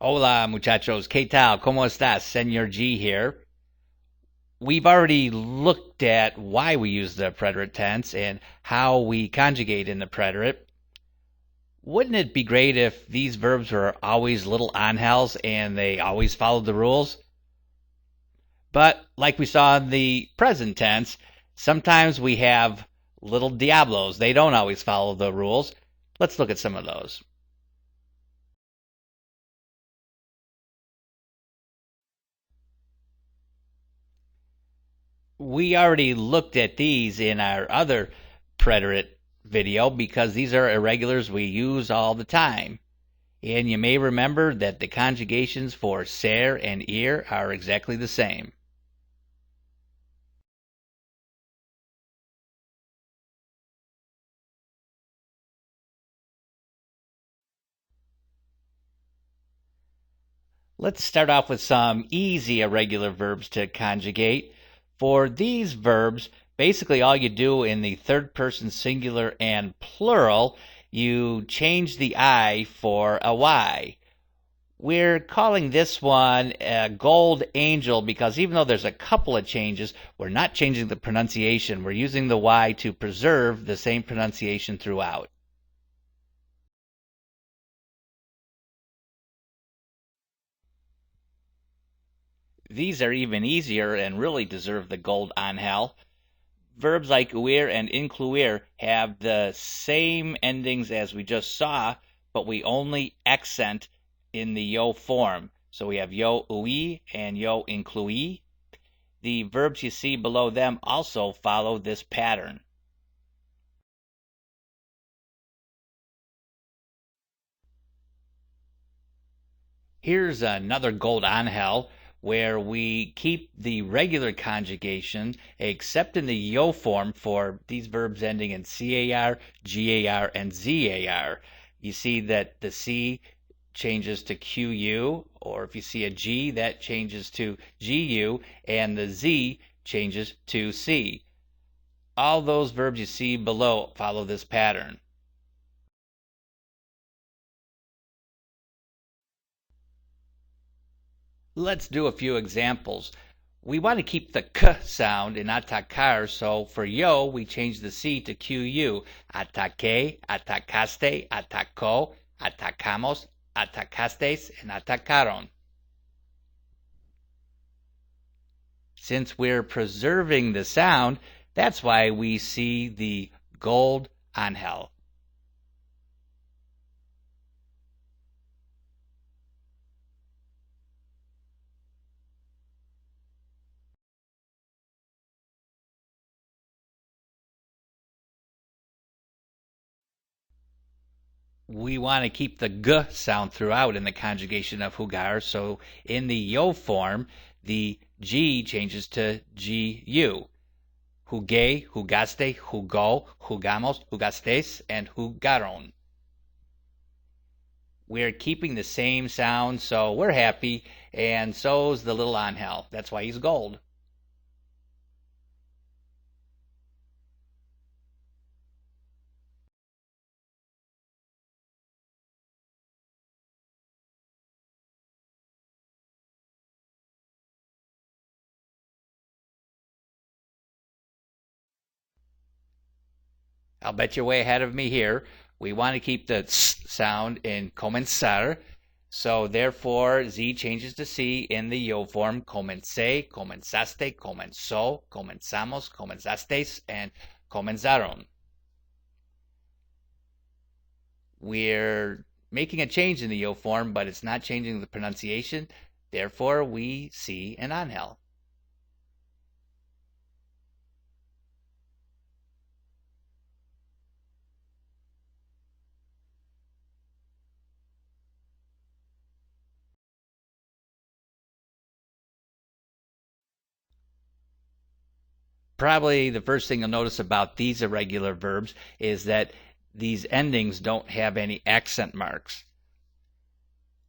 Hola, muchachos. ¿Qué tal? ¿Cómo estás? Señor G here. We've already looked at why we use the preterite tense and how we conjugate in the preterite. Wouldn't it be great if these verbs were always little angels and they always followed the rules? But like we saw in the present tense, sometimes we have little diablos. They don't always follow the rules. Let's look at some of those. We already looked at these in our other preterite video because these are irregulars we use all the time. And you may remember that the conjugations for ser and ir are exactly the same. Let's start off with some easy irregular verbs to conjugate. For these verbs, basically all you do in the third person singular and plural, you change the I for a Y. We're calling this one a gold angel because even though there's a couple of changes, we're not changing the pronunciation. We're using the Y to preserve the same pronunciation throughout. These are even easier and really deserve the gold angel. Verbs like huir and incluir have the same endings as we just saw, but we only accent in the yo form. So we have yo ui and yo inclui. The verbs you see below them also follow this pattern. Here's another gold angel where we keep the regular conjugation except in the yo form for these verbs ending in car, gar, and zar. You see that the c changes to qu, or if you see a g, that changes to gu, and the z changes to c. All those verbs you see below follow this pattern. Let's do a few examples. We want to keep the k sound in atacar, so for yo, we change the c to qu. Ataque, atacaste, atacó, atacamos, atacastes, and atacaron. Since we're preserving the sound, that's why we see the gold angel. We want to keep the g sound throughout in the conjugation of jugar, so in the yo form, the g changes to gu. Jugué, jugaste, jugó, jugamos, jugastes, and jugaron. We're keeping the same sound, so we're happy, and so's the little angel. That's why he's gold. I'll bet you're way ahead of me here. We want to keep the s sound in comenzar, so therefore z changes to c in the yo form. Comencé, comenzaste, comenzó, comenzamos, comenzastes, and comenzaron. We're making a change in the yo form, but it's not changing the pronunciation. Therefore, we see an angel. Probably the first thing you'll notice about these irregular verbs is that these endings don't have any accent marks.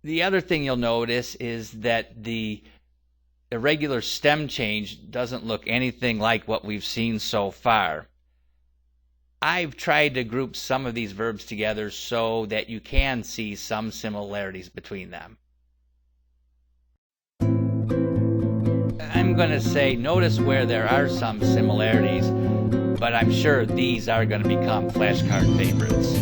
The other thing you'll notice is that the irregular stem change doesn't look anything like what we've seen so far. I've tried to group some of these verbs together so that you can see some similarities between them. I'm going to say notice where there are some similarities, but I'm sure these are going to become flashcard favorites.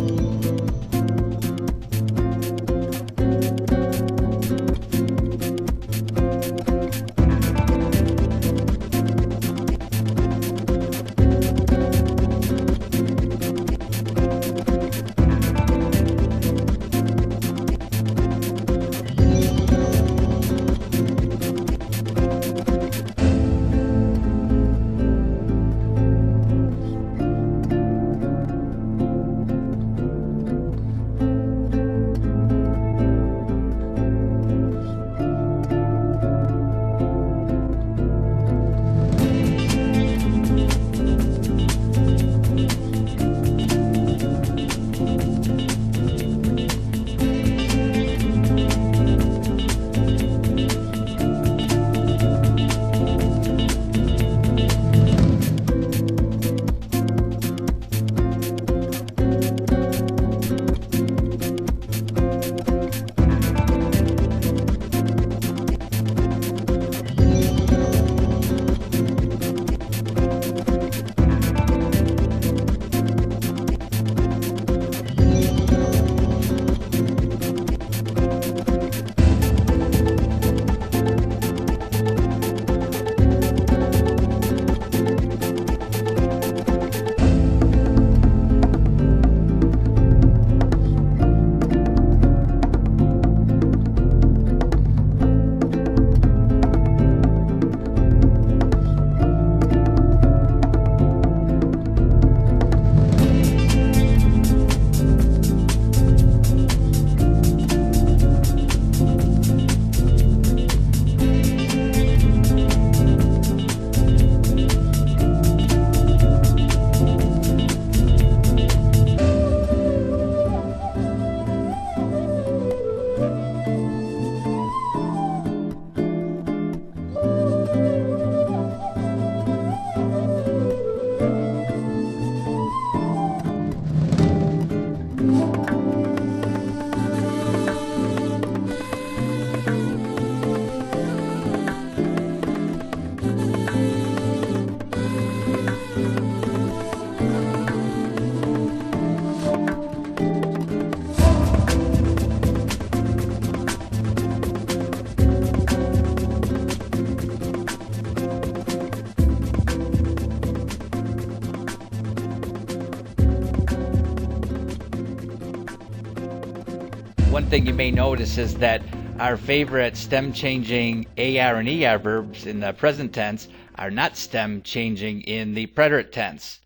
One thing you may notice is that our favorite stem-changing AR and ER verbs in the present tense are not stem-changing in the preterite tense.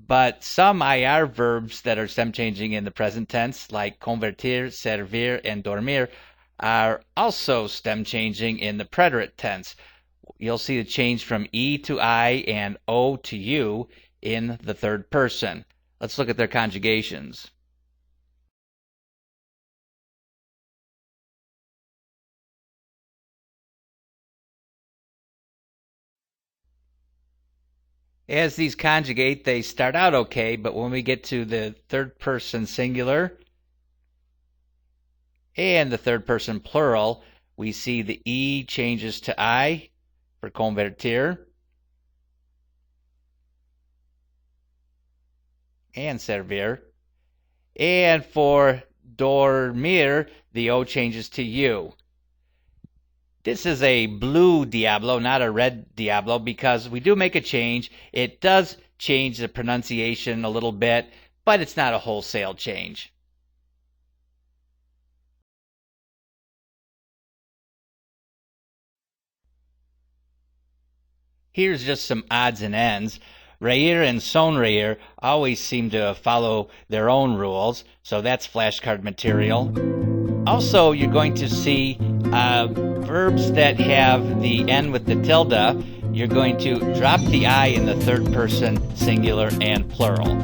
But some IR verbs that are stem-changing in the present tense, like convertir, servir, and dormir, are also stem-changing in the preterite tense. You'll see the change from E to I and O to U in the third person. Let's look at their conjugations. As these conjugate, they start out okay, but when we get to the third person singular and the third person plural, we see the E changes to I for convertir and servir. And for dormir, the O changes to U. This is a blue diablo, not a red diablo, because we do make a change. It does change the pronunciation a little bit, but it's not a wholesale change. Here's just some odds and ends. Reir and sonreir always seem to follow their own rules, so that's flashcard material. Also, you're going to see verbs that have the N with the tilde. You're going to drop the I in the third person singular and plural.